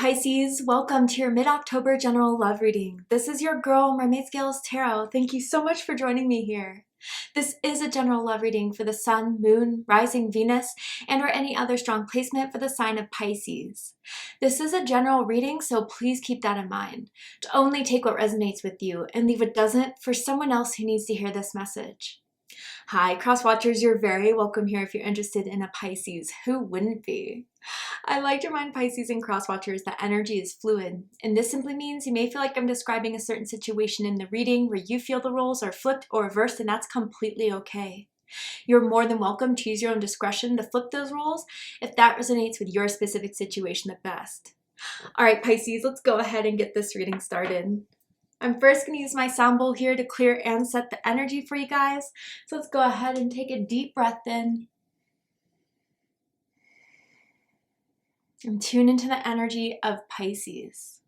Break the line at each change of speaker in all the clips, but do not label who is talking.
Pisces, welcome to your mid-October general love reading. This is your girl, Mermaid Tarot. Thank you so much for joining me here. This is a general love reading for the Sun, Moon, Rising Venus, and or any other strong placement for the sign of Pisces. This is a general reading, so please keep that in mind. To only take what resonates with you and leave what doesn't for someone else who needs to hear this message. Hi, cross watchers, you're very welcome here if you're interested in a Pisces. Who wouldn't be? I like to remind Pisces and cross watchers that energy is fluid, and this simply means you may feel like I'm describing a certain situation in the reading where you feel the roles are flipped or reversed, and that's completely okay. You're more than welcome to use your own discretion to flip those roles if that resonates with your specific situation the best. All right, Pisces, let's go ahead and get this reading started. I'm first going to use my sound bowl here to clear and set the energy for you guys. So let's go ahead and take a deep breath in. And tune into the energy of Pisces.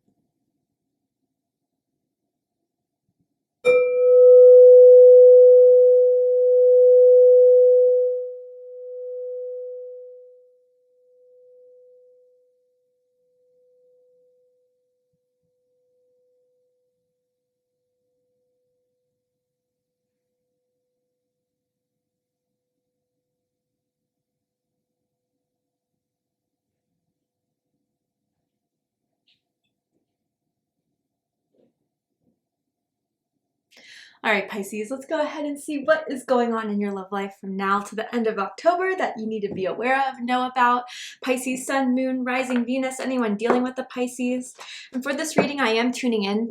All right, Pisces, let's go ahead and see what is going on in your love life from now to the end of October that you need to be aware of, know about. Pisces, Sun, Moon, Rising Venus, anyone dealing with the Pisces. And for this reading, I am tuning in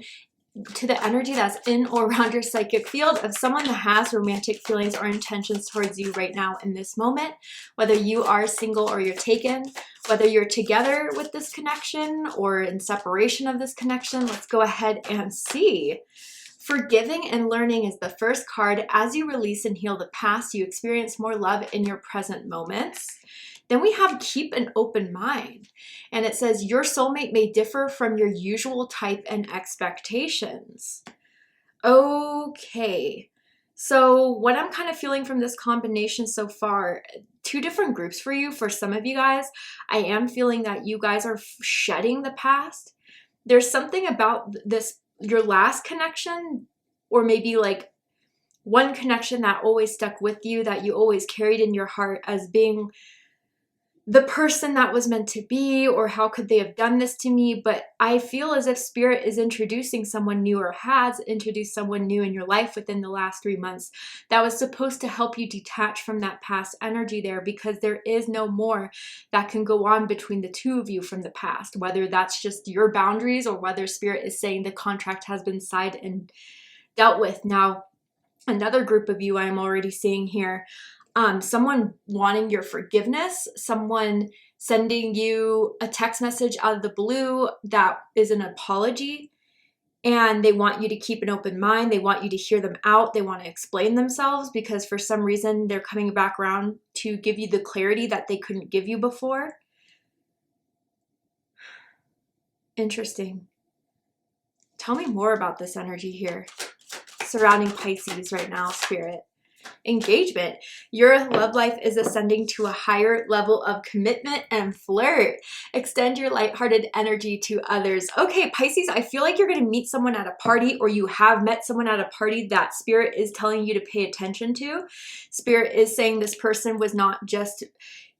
to the energy that's in or around your psychic field of someone that has romantic feelings or intentions towards you right now in this moment, whether you are single or you're taken, whether you're together with this connection or in separation of this connection. Let's go ahead and see. Forgiving and learning is the first card. As you release and heal the past, you experience more love in your present moments. Then we have keep an open mind. And it says your soulmate may differ from your usual type and expectations. Okay. So what I'm kind of feeling from this combination so far, two different groups for you. For some of you guys, I am feeling that you guys are shedding the past. There's something about this, your last connection, or maybe like one connection that always stuck with you, that you always carried in your heart as being the person that was meant to be, or how could they have done this to me? But I feel as if Spirit is introducing someone new, or has introduced someone new in your life within the last 3 months that was supposed to help you detach from that past energy there, because there is no more that can go on between the two of you from the past, whether that's just your boundaries or whether Spirit is saying the contract has been signed and dealt with. Now, another group of you I'm already seeing here, someone wanting your forgiveness, someone sending you a text message out of the blue that is an apology, and they want you to keep an open mind. They want you to hear them out. They want to explain themselves because for some reason they're coming back around to give you the clarity that they couldn't give you before. Interesting. Tell me more about this energy here surrounding Pisces right now, Spirit. Engagement. Your love life is ascending to a higher level of commitment and flirt. Extend your lighthearted energy to others. Okay, Pisces, I feel like you're going to meet someone at a party, or you have met someone at a party that Spirit is telling you to pay attention to. Spirit is saying this person was not just,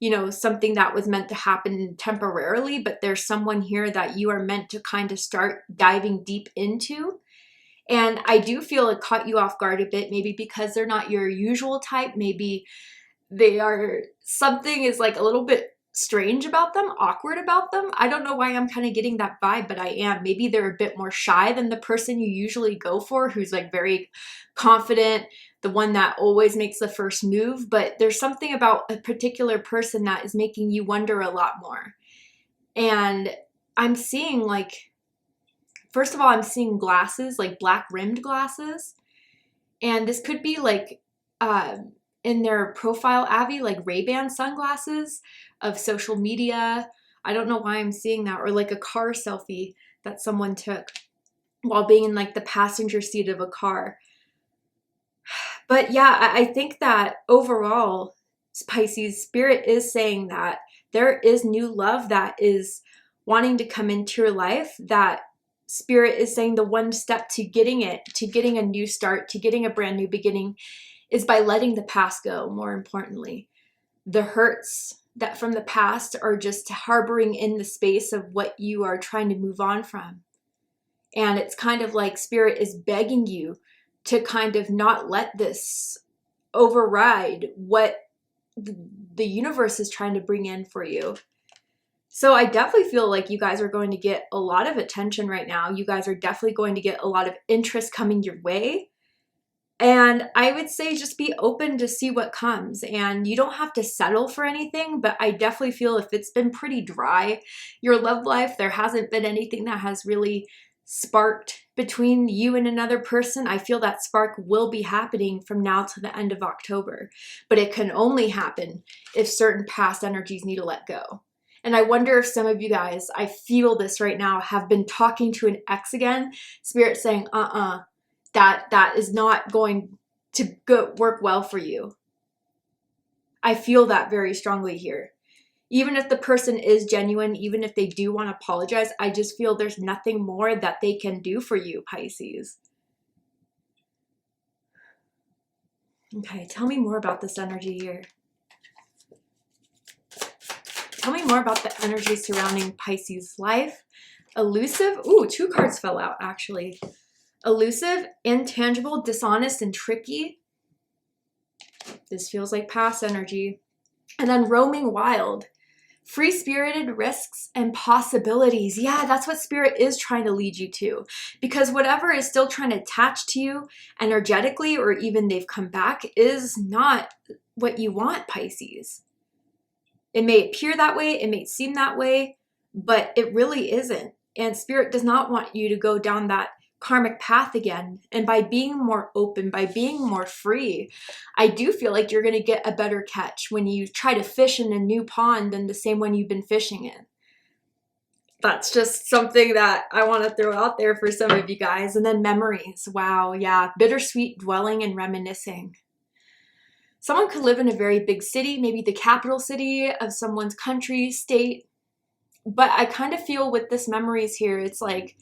you know, something that was meant to happen temporarily, but there's someone here that you are meant to kind of start diving deep into. And I do feel it caught you off guard a bit, maybe because they're not your usual type. Maybe they are, something is like a little bit strange about them, awkward about them. I don't know why I'm kind of getting that vibe, but I am. Maybe they're a bit more shy than the person you usually go for, who's like very confident, the one that always makes the first move. But there's something about a particular person that is making you wonder a lot more. And I'm seeing like, first of all, I'm seeing glasses, like black rimmed glasses. And this could be like in their profile, Avi, like Ray-Ban sunglasses of social media. I don't know why I'm seeing that. Or like a car selfie that someone took while being in like the passenger seat of a car. But yeah, I think that overall, Pisces, Spirit is saying that there is new love that is wanting to come into your life, that Spirit is saying the one step to getting it, to getting a new start, to getting a brand new beginning, is by letting the past go. More importantly, the hurts that from the past are just harboring in the space of what you are trying to move on from. And it's kind of like Spirit is begging you to kind of not let this override what the universe is trying to bring in for you. So I definitely feel like you guys are going to get a lot of attention right now. You guys are definitely going to get a lot of interest coming your way. And I would say just be open to see what comes. And you don't have to settle for anything, but I definitely feel if it's been pretty dry, your love life, there hasn't been anything that has really sparked between you and another person, I feel that spark will be happening from now to the end of October. But it can only happen if certain past energies need to let go. And I wonder if some of you guys, I feel this right now, have been talking to an ex again. Spirit saying, that is not going to work well for you. I feel that very strongly here. Even if the person is genuine, even if they do want to apologize, I just feel there's nothing more that they can do for you, Pisces. Okay, tell me more about this energy here. Tell me more about the energy surrounding Pisces life. Elusive. Ooh, 2 cards fell out, actually. Elusive, intangible, dishonest, and tricky. This feels like past energy. And then roaming wild. Free-spirited, risks, and possibilities. Yeah, that's what Spirit is trying to lead you to. Because whatever is still trying to attach to you energetically, or even they've come back, is not what you want, Pisces. It may appear that way, it may seem that way, but it really isn't. And Spirit does not want you to go down that karmic path again. And by being more open, by being more free, I do feel like you're going to get a better catch when you try to fish in a new pond than the same one you've been fishing in. That's just something that I want to throw out there for some of you guys. And then memories. Wow, yeah. Bittersweet dwelling and reminiscing. Someone could live in a very big city, maybe the capital city of someone's country, state. But I kind of feel with this memories here, it's like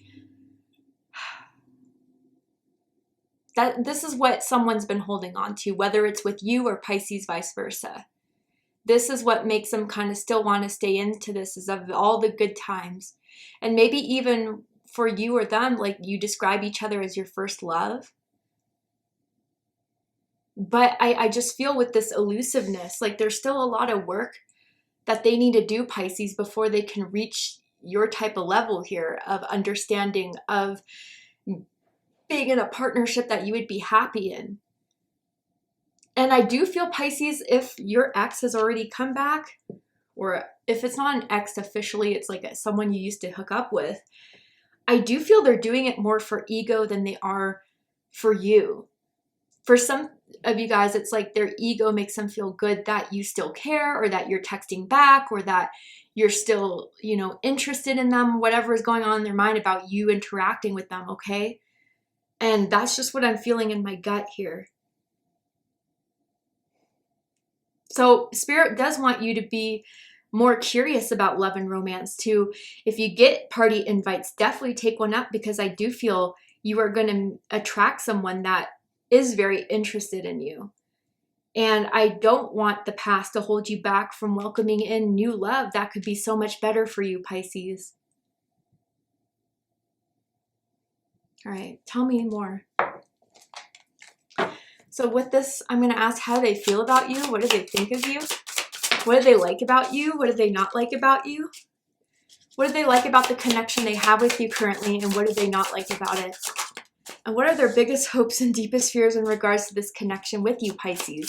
that this is what someone's been holding on to, whether it's with you or Pisces, vice versa. This is what makes them kind of still want to stay into this, is of all the good times. And maybe even for you or them, like you describe each other as your first love. But I just feel with this elusiveness, like there's still a lot of work that they need to do, Pisces, before they can reach your type of level here of understanding, of being in a partnership that you would be happy in. And I do feel, Pisces, if your ex has already come back, or if it's not an ex officially, it's like someone you used to hook up with, I do feel they're doing it more for ego than they are for you. For some of you guys, it's like their ego makes them feel good that you still care, or that you're texting back, or that you're still, interested in them, whatever is going on in their mind about you interacting with them, okay? And that's just what I'm feeling in my gut here. So Spirit does want you to be more curious about love and romance too. If you get party invites, definitely take one up, because I do feel you are going to attract someone that is very interested in you. And I don't want the past to hold you back from welcoming in new love that could be so much better for you, Pisces. All right, tell me more. So with this, I'm going to ask, how do they feel about you? What do they think of you? What do they like about you? What do they not like about you? What do they like about the connection they have with you currently? And what do they not like about it? And what are their biggest hopes and deepest fears in regards to this connection with you, Pisces?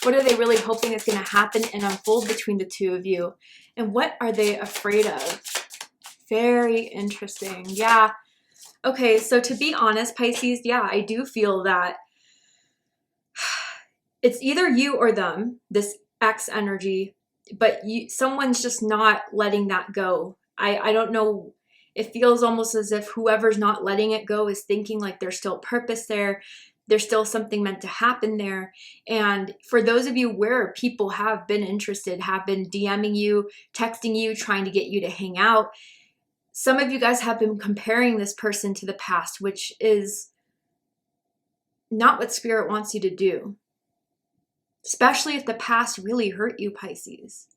What are they really hoping is going to happen and unfold between the two of you? And what are they afraid of? Very interesting. Yeah. Okay, so to be honest, Pisces, yeah, I do feel that it's either you or them, this X energy, but someone's just not letting that go. I don't know. It feels almost as if whoever's not letting it go is thinking like there's still purpose there. There's still something meant to happen there. And for those of you where people have been interested, have been DMing you, texting you, trying to get you to hang out, Some of you guys have been comparing this person to the past, which is not what Spirit wants you to do, especially if the past really hurt you, Pisces.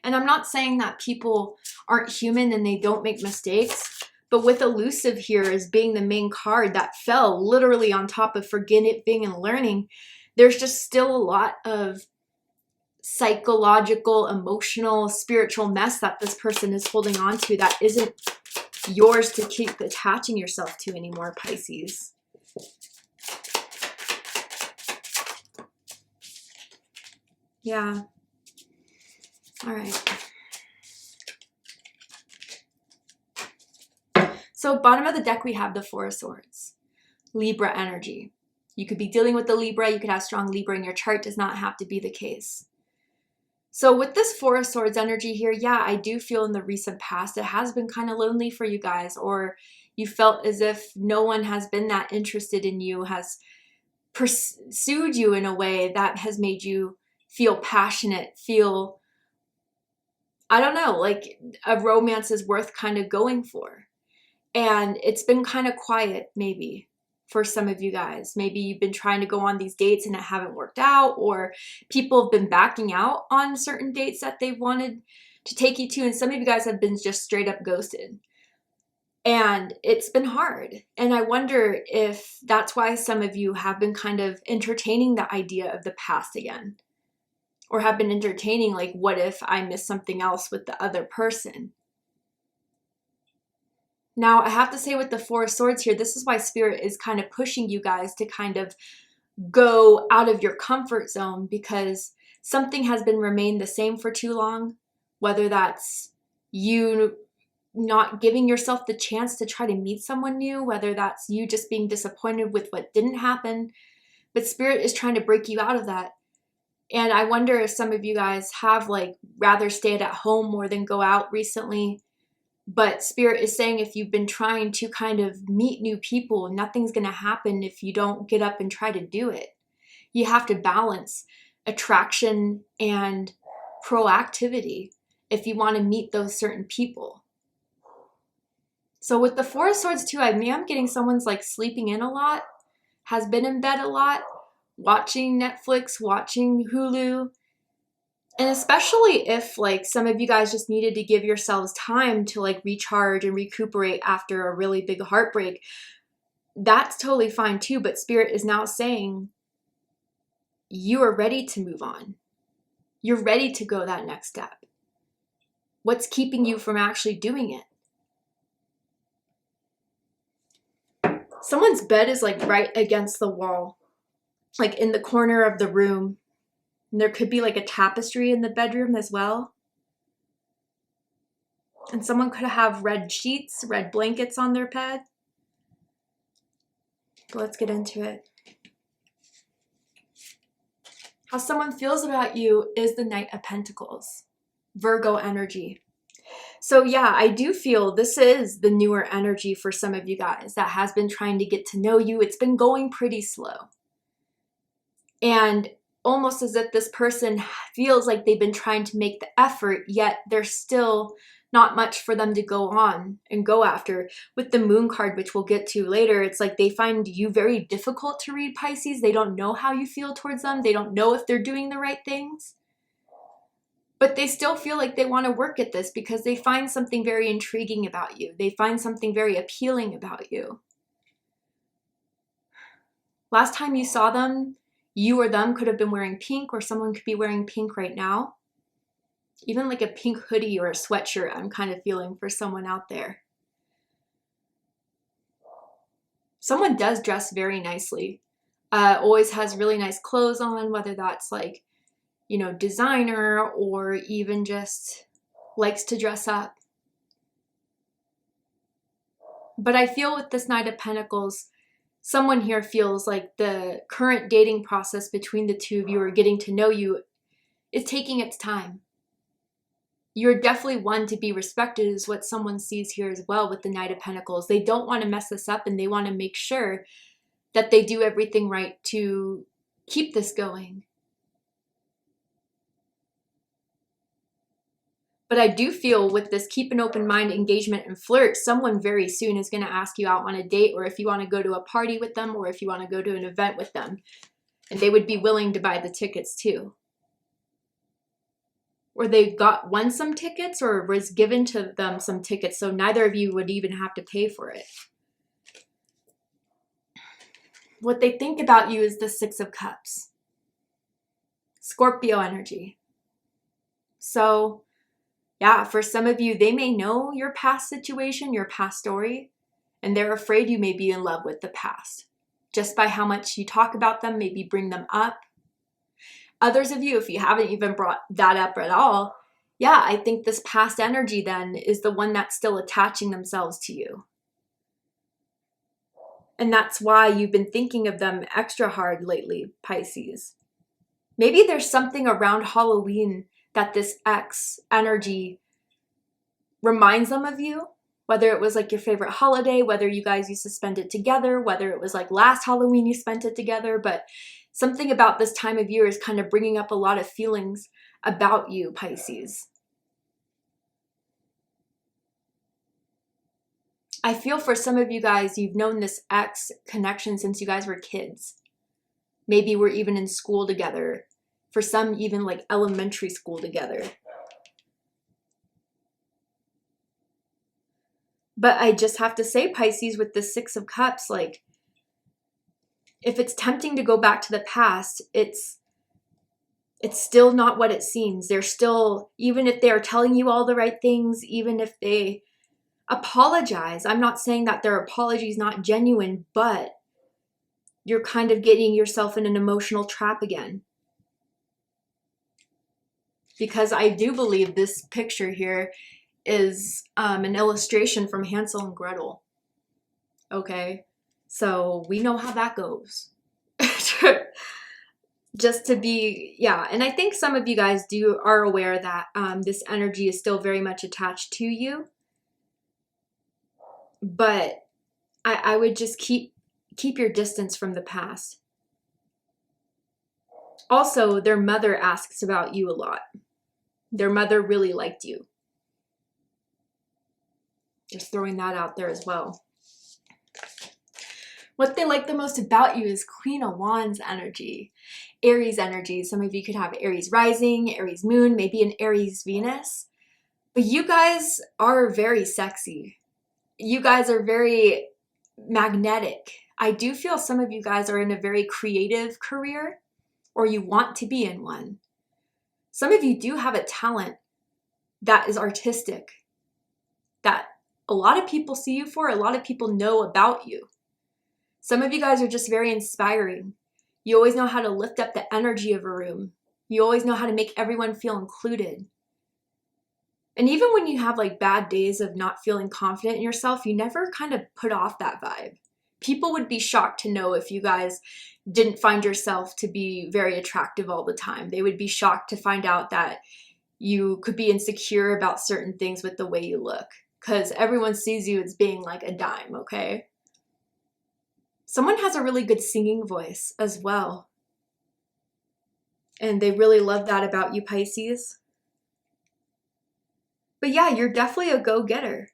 And I'm not saying that people aren't human and they don't make mistakes, but with elusive here as being the main card that fell literally on top of forgiving and learning, there's just still a lot of psychological, emotional, spiritual mess that this person is holding on to that isn't yours to keep attaching yourself to anymore, Pisces. Yeah. All right. So bottom of the deck, we have the Four of Swords, Libra energy. You could be dealing with the Libra. You could have strong Libra in your chart. Does not have to be the case. So with this Four of Swords energy here, yeah, I do feel in the recent past, it has been kind of lonely for you guys, or you felt as if no one has been that interested in you, has pursued you in a way that has made you feel passionate, feel, I don't know, like a romance is worth kind of going for. And it's been kind of quiet maybe for some of you guys. Maybe you've been trying to go on these dates and it haven't worked out, or people have been backing out on certain dates that they wanted to take you to. And some of you guys have been just straight up ghosted. And it's been hard. And I wonder if that's why some of you have been kind of entertaining the idea of the past again, or have been entertaining, like, what if I miss something else with the other person? Now, I have to say with the Four of Swords here, this is why Spirit is kind of pushing you guys to kind of go out of your comfort zone, because something has been remained the same for too long, whether that's you not giving yourself the chance to try to meet someone new, whether that's you just being disappointed with what didn't happen. But Spirit is trying to break you out of that. And I wonder if some of you guys have like rather stayed at home more than go out recently. But Spirit is saying if you've been trying to kind of meet new people, nothing's going to happen if you don't get up and try to do it. You have to balance attraction and proactivity if you want to meet those certain people. So with the Four of Swords too, I'm getting someone's like sleeping in a lot, has been in bed a lot, watching Netflix, watching Hulu. And especially if like some of you guys just needed to give yourselves time to like recharge and recuperate after a really big heartbreak, that's totally fine too. But Spirit is now saying you are ready to move on. You're ready to go that next step. What's keeping you from actually doing it? Someone's bed is like right against the wall, like in the corner of the room. And there could be like a tapestry in the bedroom as well. And someone could have red sheets, red blankets on their bed. So let's get into it. How someone feels about you is the Knight of Pentacles, Virgo energy. So yeah, I do feel this is the newer energy for some of you guys that has been trying to get to know you. It's been going pretty slow. And almost as if this person feels like they've been trying to make the effort, yet there's still not much for them to go on and go after. With the Moon card, which we'll get to later, it's like they find you very difficult to read, Pisces. They don't know how you feel towards them. They don't know if they're doing the right things. But they still feel like they want to work at this because they find something very intriguing about you. They find something very appealing about you. Last time you saw them, you or them could have been wearing pink, or someone could be wearing pink right now. Even like a pink hoodie or a sweatshirt, I'm kind of feeling for someone out there. Someone does dress very nicely. Always has really nice clothes on, whether that's like, you know, designer or even just likes to dress up. But I feel with this Knight of Pentacles, someone here feels like the current dating process between the two of you or getting to know you is taking its time. You're definitely one to be respected is what someone sees here as well with the Knight of Pentacles. They don't want to mess this up and they want to make sure that they do everything right to keep this going. But I do feel with this keep an open mind, engagement, and flirt, someone very soon is going to ask you out on a date, or if you want to go to a party with them, or if you want to go to an event with them. And they would be willing to buy the tickets too. Or they won some tickets, or was given to them some tickets, so neither of you would even have to pay for it. What they think about you is the Six of Cups. Scorpio energy. So yeah, for some of you, they may know your past situation, your past story, and they're afraid you may be in love with the past. Just by how much you talk about them, maybe bring them up. Others of you, if you haven't even brought that up at all, yeah, I think this past energy then is the one that's still attaching themselves to you. And that's why you've been thinking of them extra hard lately, Pisces. Maybe there's something around Halloween that this X energy reminds them of you, whether it was like your favorite holiday, whether you guys used to spend it together, whether it was like last Halloween you spent it together, but something about this time of year is kind of bringing up a lot of feelings about you, Pisces. I feel for some of you guys, you've known this X connection since you guys were kids. Maybe we're even in school together. For some, even like elementary school together. But I just have to say, Pisces, with the Six of Cups, like, if it's tempting to go back to the past, it's still not what it seems. They're still, even if they're telling you all the right things, even if they apologize, I'm not saying that their apology is not genuine, but you're kind of getting yourself in an emotional trap again. Because I do believe this picture here is an illustration from Hansel and Gretel. Okay, so we know how that goes. Just to be, yeah, and I think some of you guys are aware that this energy is still very much attached to you. But I would just keep your distance from the past. Also, their mother asks about you a lot. Their mother really liked you. Just throwing that out there as well. What they like the most about you is Queen of Wands energy, Aries energy. Some of you could have Aries rising, Aries moon, maybe an Aries Venus. But you guys are very sexy. You guys are very magnetic. I do feel some of you guys are in a very creative career, or you want to be in one. Some of you do have a talent that is artistic, that a lot of people see you for, a lot of people know about you. Some of you guys are just very inspiring. You always know how to lift up the energy of a room. You always know how to make everyone feel included. And even when you have like bad days of not feeling confident in yourself, you never kind of put off that vibe. People would be shocked to know if you guys didn't find yourself to be very attractive all the time. They would be shocked to find out that you could be insecure about certain things with the way you look, because everyone sees you as being like a dime, okay? Someone has a really good singing voice as well. And they really love that about you, Pisces. But yeah, you're definitely a go-getter.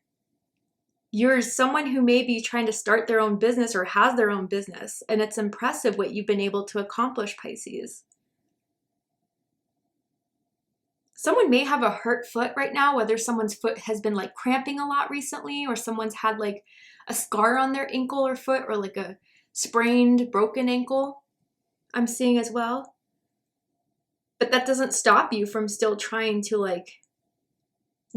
You're someone who may be trying to start their own business or has their own business. And it's impressive what you've been able to accomplish, Pisces. Someone may have a hurt foot right now, whether someone's foot has been like cramping a lot recently, or someone's had like a scar on their ankle or foot, or like a sprained, broken ankle, I'm seeing as well. But that doesn't stop you from still trying to like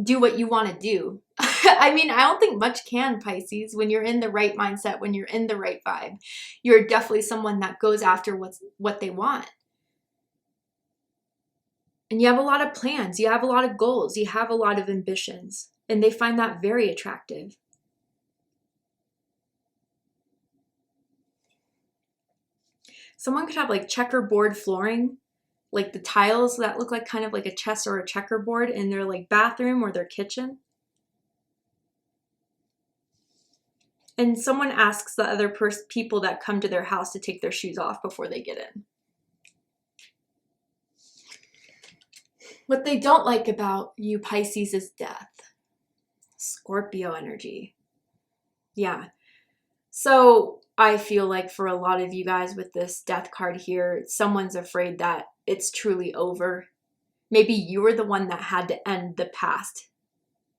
do what you want to do. I mean, I don't think much can, Pisces, when you're in the right mindset, when you're in the right vibe. You're definitely someone that goes after what they want. And you have a lot of plans, you have a lot of goals, you have a lot of ambitions, and they find that very attractive. Someone could have like checkerboard flooring, like the tiles that look like kind of like a chess or a checkerboard in their like bathroom or their kitchen. And someone asks the other people that come to their house to take their shoes off before they get in. What they don't like about you, Pisces, is death. Scorpio energy. Yeah. So I feel like for a lot of you guys with this death card here, someone's afraid that it's truly over. Maybe you were the one that had to end the past,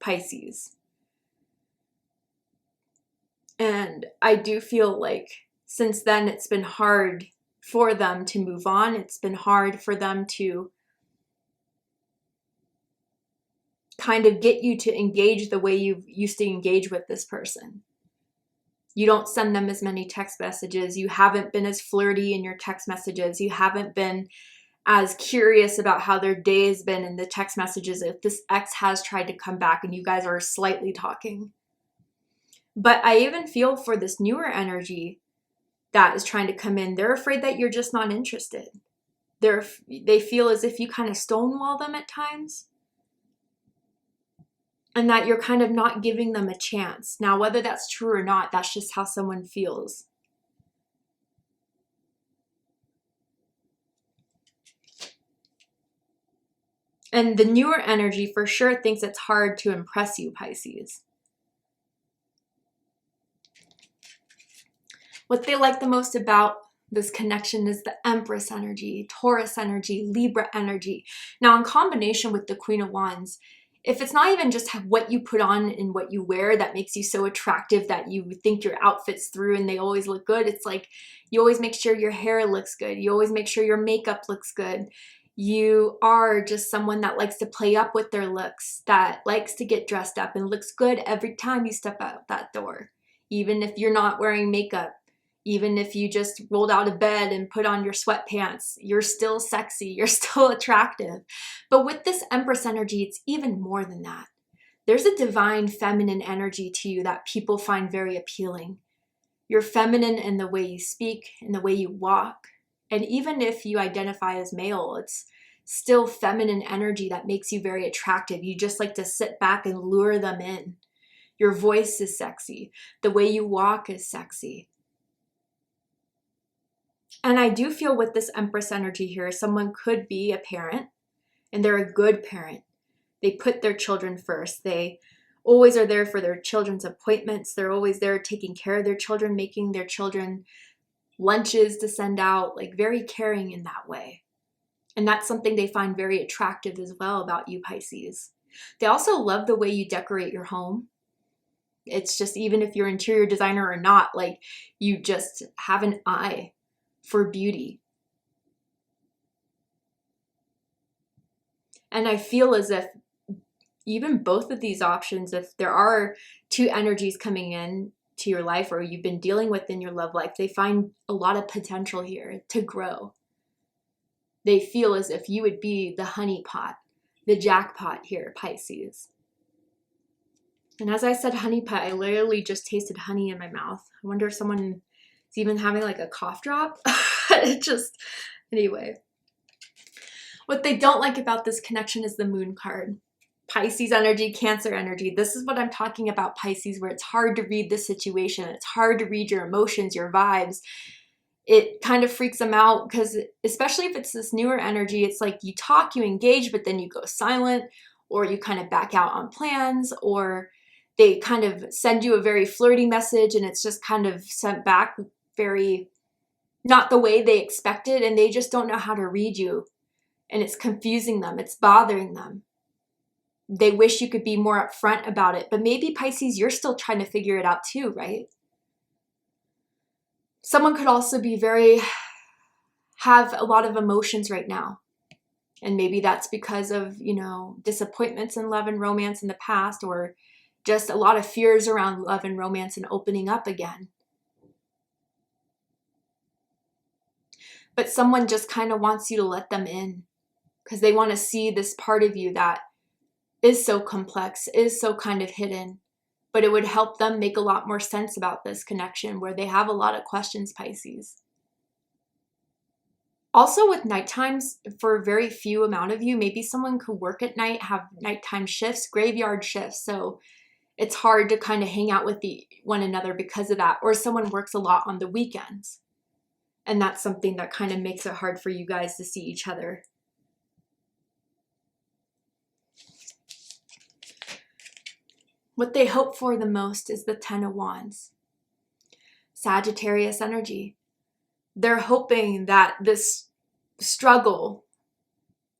Pisces. And I do feel like since then it's been hard for them to move on. It's been hard for them to kind of get you to engage the way you used to engage with this person. You don't send them as many text messages. You haven't been as flirty in your text messages. You haven't been as curious about how their day has been in the text messages if this ex has tried to come back and you guys are slightly talking. But I even feel for this newer energy that is trying to come in, they're afraid that you're just not interested. They feel as if you kind of stonewall them at times and that you're kind of not giving them a chance. Now, whether that's true or not, that's just how someone feels. And the newer energy for sure thinks it's hard to impress you, Pisces. What they like the most about this connection is the Empress energy, Taurus energy, Libra energy. Now, in combination with the Queen of Wands, if it's not even just what you put on and what you wear that makes you so attractive that you think your outfits through and they always look good, it's like you always make sure your hair looks good. You always make sure your makeup looks good. You are just someone that likes to play up with their looks, that likes to get dressed up and looks good every time you step out that door. Even if you're not wearing makeup, even if you just rolled out of bed and put on your sweatpants, you're still sexy, you're still attractive. But with this Empress energy, it's even more than that. There's a divine feminine energy to you that people find very appealing. You're feminine in the way you speak, in the way you walk. And even if you identify as male, it's still feminine energy that makes you very attractive. You just like to sit back and lure them in. Your voice is sexy. The way you walk is sexy. And I do feel with this Empress energy here, someone could be a parent and they're a good parent. They put their children first. They always are there for their children's appointments. They're always there taking care of their children, making their children lunches to send out, like very caring in that way. And that's something they find very attractive as well about you, Pisces. They also love the way you decorate your home. It's just, even if you're an interior designer or not, like you just have an eye for beauty. And I feel as if even both of these options, if there are two energies coming in to your life or you've been dealing with in your love life, they find a lot of potential here to grow. They feel as if you would be the honey pot, the jackpot here, Pisces. And as I said honey pot, I literally just tasted honey in my mouth. I wonder if someone is even having like a cough drop. It just, anyway. What they don't like about this connection is the moon card. Pisces energy, Cancer energy. This is what I'm talking about, Pisces, where it's hard to read the situation. It's hard to read your emotions, your vibes. It kind of freaks them out because, especially if it's this newer energy, it's like you talk, you engage, but then you go silent, or you kind of back out on plans, or they kind of send you a very flirty message and it's just kind of sent back very not the way they expected, and they just don't know how to read you. And it's confusing them. It's bothering them. They wish you could be more upfront about it. But maybe, Pisces, you're still trying to figure it out too, right? Someone could also be have a lot of emotions right now. And maybe that's because of, disappointments in love and romance in the past, or just a lot of fears around love and romance and opening up again. But someone just kind of wants you to let them in because they want to see this part of you that is so complex, is so kind of hidden. But it would help them make a lot more sense about this connection where they have a lot of questions, Pisces. Also with night times, for a very few amount of you, maybe someone could work at night, have nighttime shifts, graveyard shifts. So it's hard to kind of hang out with one another because of that. Or someone works a lot on the weekends. And that's something that kind of makes it hard for you guys to see each other. What they hope for the most is the Ten of Wands. Sagittarius energy. They're hoping that this struggle,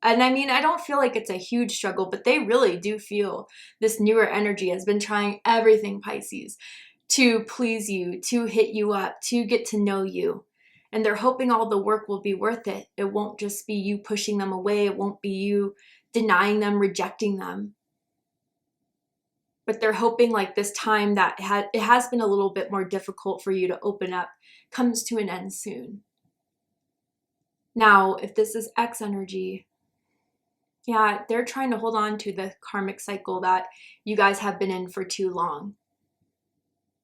and I mean, I don't feel like it's a huge struggle, but they really do feel this newer energy has been trying everything, Pisces, to please you, to hit you up, to get to know you. And they're hoping all the work will be worth it. It won't just be you pushing them away. It won't be you denying them, rejecting them. But they're hoping like this time that it has been a little bit more difficult for you to open up comes to an end soon. Now, if this is X energy, yeah, they're trying to hold on to the karmic cycle that you guys have been in for too long.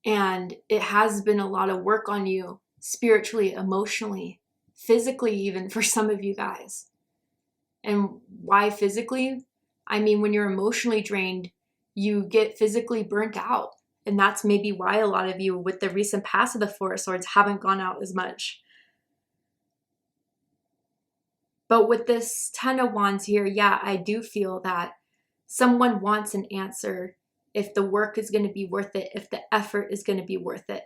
And it has been a lot of work on you, spiritually, emotionally, physically, even for some of you guys. And why physically? I mean, when you're emotionally drained, you get physically burnt out. And that's maybe why a lot of you with the recent pass of the Four of Swords haven't gone out as much. But with this Ten of Wands here, yeah, I do feel that someone wants an answer if the work is going to be worth it, if the effort is going to be worth it.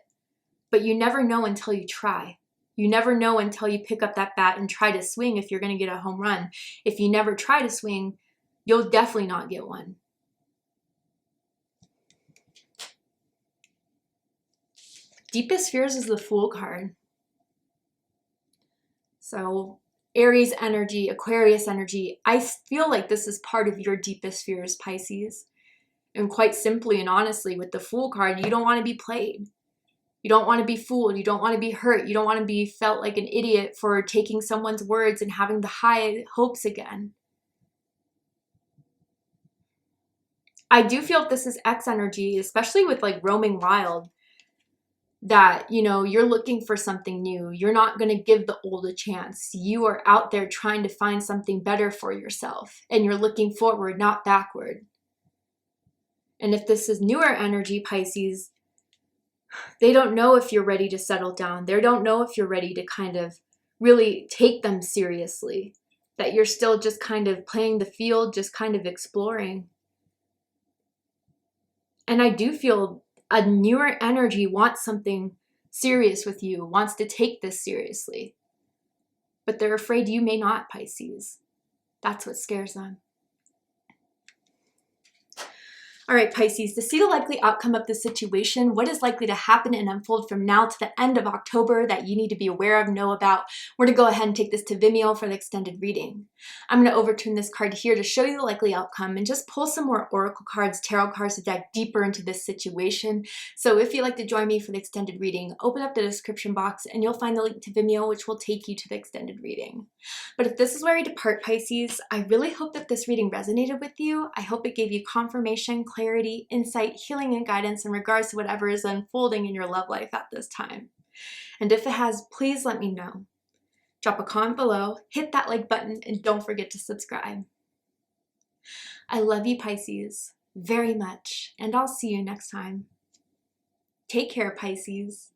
But you never know until you try. You never know until you pick up that bat and try to swing if you're going to get a home run. If you never try to swing, you'll definitely not get one. Deepest fears is the Fool card. So Aries energy, Aquarius energy, I feel like this is part of your deepest fears, Pisces. And quite simply and honestly, with the Fool card, you don't want to be played. You don't want to be fooled. You don't want to be hurt. You don't want to be felt like an idiot for taking someone's words and having the high hopes again. I do feel if this is X energy, especially with like roaming wild, that, you know, you're looking for something new. You're not going to give the old a chance. You are out there trying to find something better for yourself, and you're looking forward, not backward. And if this is newer energy, Pisces, they don't know if you're ready to settle down. They don't know if you're ready to kind of really take them seriously, that you're still just kind of playing the field, just kind of exploring. And I do feel a newer energy wants something serious with you, wants to take this seriously. But they're afraid you may not, Pisces. That's what scares them. All right, Pisces, to see the likely outcome of the situation, what is likely to happen and unfold from now to the end of October that you need to be aware of, know about, we're going to go ahead and take this to Vimeo for the extended reading. I'm going to overturn this card here to show you the likely outcome and just pull some more oracle cards, tarot cards to dive deeper into this situation. So if you'd like to join me for the extended reading, open up the description box and you'll find the link to Vimeo, which will take you to the extended reading. But if this is where you depart, Pisces, I really hope that this reading resonated with you. I hope it gave you confirmation, clarity, insight, healing, and guidance in regards to whatever is unfolding in your love life at this time. And if it has, please let me know. Drop a comment below, hit that like button, and don't forget to subscribe. I love you, Pisces, very much, and I'll see you next time. Take care, Pisces.